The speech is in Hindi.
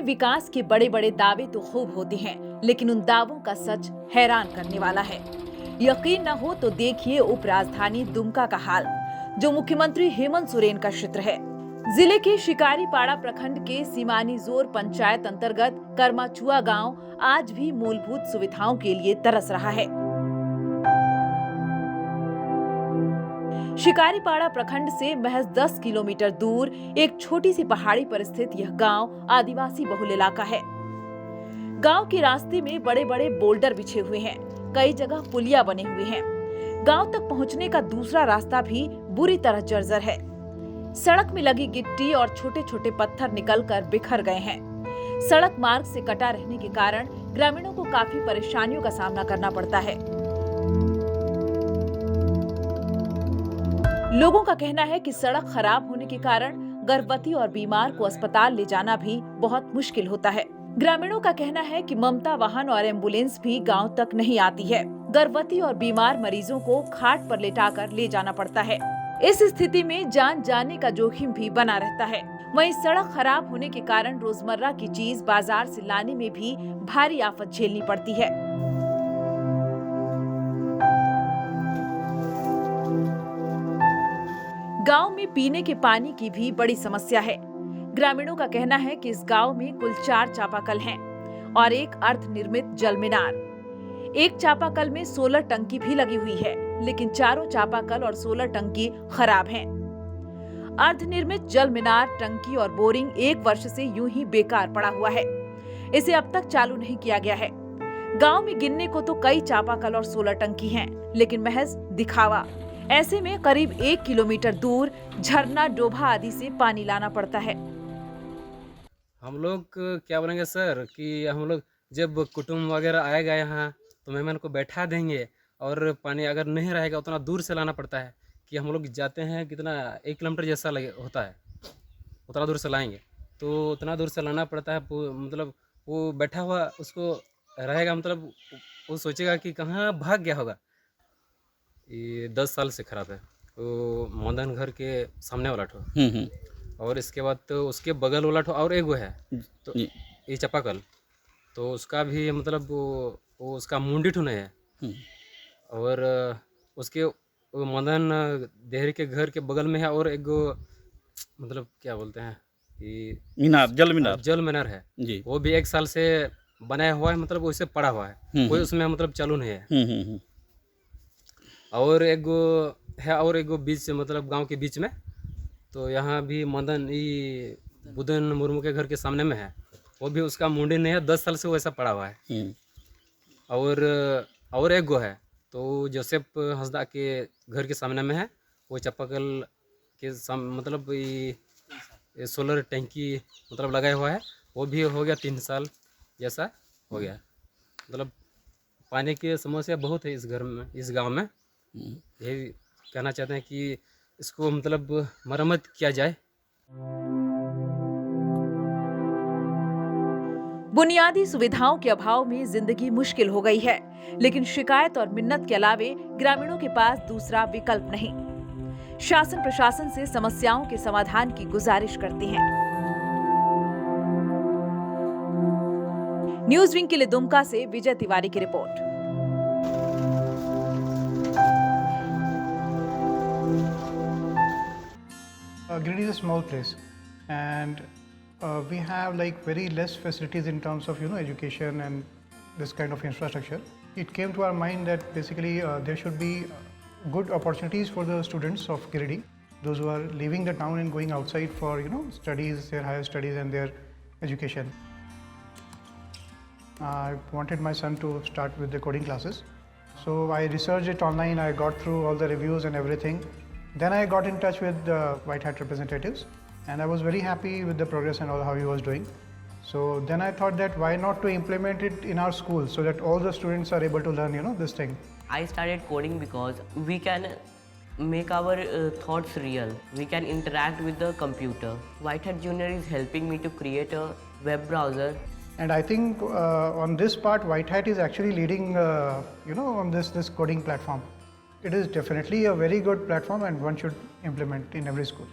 विकास के बड़े बड़े दावे तो खूब होते हैं, लेकिन उन दावों का सच हैरान करने वाला है। यकीन न हो तो देखिए उप राजधानी दुमका का हाल, जो मुख्यमंत्री हेमंत सोरेन का क्षेत्र है। जिले के शिकारीपाड़ा प्रखंड के सीमानीजोर पंचायत अंतर्गत करमाचुआ गांव आज भी मूलभूत सुविधाओं के लिए तरस रहा है। शिकारीपाड़ा प्रखंड से महज 10 किलोमीटर दूर एक छोटी सी पहाड़ी पर स्थित यह गांव आदिवासी बहुल इलाका है। गांव के रास्ते में बड़े बड़े बोल्डर बिछे हुए हैं, कई जगह पुलिया बने हुए हैं। गांव तक पहुंचने का दूसरा रास्ता भी बुरी तरह जर्जर है। सड़क में लगी गिट्टी और छोटे छोटे पत्थर निकलकर बिखर गए हैं। सड़क मार्ग से कटा रहने के कारण ग्रामीणों को काफी परेशानियों का सामना करना पड़ता है। लोगों का कहना है कि सड़क खराब होने के कारण गर्भवती और बीमार को अस्पताल ले जाना भी बहुत मुश्किल होता है। ग्रामीणों का कहना है कि ममता वाहन और एम्बुलेंस भी गांव तक नहीं आती है। गर्भवती और बीमार मरीजों को खाट पर लेटाकर ले जाना पड़ता है। इस स्थिति में जान जाने का जोखिम भी बना रहता है। वहीं सड़क खराब होने के कारण रोजमर्रा की चीज बाजार से लाने में भी भारी आफत झेलनी पड़ती है। गांव में पीने के पानी की भी बड़ी समस्या है। ग्रामीणों का कहना है कि इस गांव में कुल 4 चापाकल हैं और एक अर्ध निर्मित जल मीनार। एक चापाकल में 16 टंकी भी लगी हुई है, लेकिन चारों चापाकल और 16 टंकी खराब हैं। अर्ध निर्मित जल मीनार, टंकी और बोरिंग 1 वर्ष से यूं ही बेकार पड़ा हुआ है। इसे अब तक चालू नहीं किया गया है। गांव में गिनने को तो कई चापाकल और 16 टंकी हैं, लेकिन महज दिखावा। ऐसे में करीब 1 किलोमीटर दूर झरना, डोभा आदि से पानी लाना पड़ता है। हम लोग क्या बोलेंगे सर कि हम लोग जब कुटुंब वगैरह आएगा यहाँ तो मेहमान को बैठा देंगे, और पानी अगर नहीं रहेगा उतना दूर से लाना पड़ता है कि हम लोग जाते हैं कितना 1 किलोमीटर जैसा लगे होता है, उतना दूर से लाएंगे तो उतना दूर से लाना पड़ता है। मतलब वो बैठा हुआ उसको रहेगा, मतलब वो सोचेगा कि कहाँ भाग गया होगा। ये 10 साल से खराब है। वो मदन घर के सामने वाला ठो, और इसके बाद तो उसके बगल वाला ठो और एक वो है, तो ये चापाकल तो उसका भी मतलब वो उसका मुंडी ठो नहीं है। और उसके वो मदन देहरी के घर के बगल में है, और एक मतलब क्या बोलते हैं ये मीनार, जल मीनार है जी। वो भी 1 साल से बनाया हुआ है, मतलब वैसे पड़ा हुआ है, कोई उसमें मतलब चालू नहीं है। और एक है, और एक बीच से मतलब गांव के बीच में, तो यहाँ भी मदन ये बुदन मुर्मू के घर के सामने में है, वो भी उसका मुंडी नहीं है, 10 साल से वैसा पड़ा हुआ है। और एक गो है तो जोसेफ हंसदा के घर के सामने में है, वो चापाकल के मतलब ये सोलर टैंकी मतलब लगाया हुआ है, वो भी हो गया 3 साल जैसा हो गया। मतलब पानी की समस्या बहुत है इस घर में, इस गांव में। यही कहना चाहते हैं कि इसको मतलब मरम्मत किया जाए। बुनियादी सुविधाओं के अभाव में जिंदगी मुश्किल हो गई है, लेकिन शिकायत और मिन्नत के अलावे ग्रामीणों के पास दूसरा विकल्प नहीं। शासन प्रशासन से समस्याओं के समाधान की गुजारिश करते हैं। न्यूज विंग के लिए दुमका से विजय तिवारी की report. Giridih is a small place, and we have like very less facilities in terms of education and this kind of infrastructure. It came to our mind that basically there should be good opportunities for the students of Giridih, those who are leaving the town and going outside for studies, their higher studies and their education. I wanted my son to start with the coding classes, so I researched it online. I got through all the reviews and everything. Then I got in touch with the White Hat representatives, and I was very happy with the progress and all how he was doing. So then I thought that why not to implement it in our school so that all the students are able to learn this thing. I started coding because we can make our thoughts real. We can interact with the computer. White Hat Junior is helping me to create a web browser. And I think on this part, White Hat is actually leading, on this coding platform. It is definitely a very good platform, and one should implement in every school.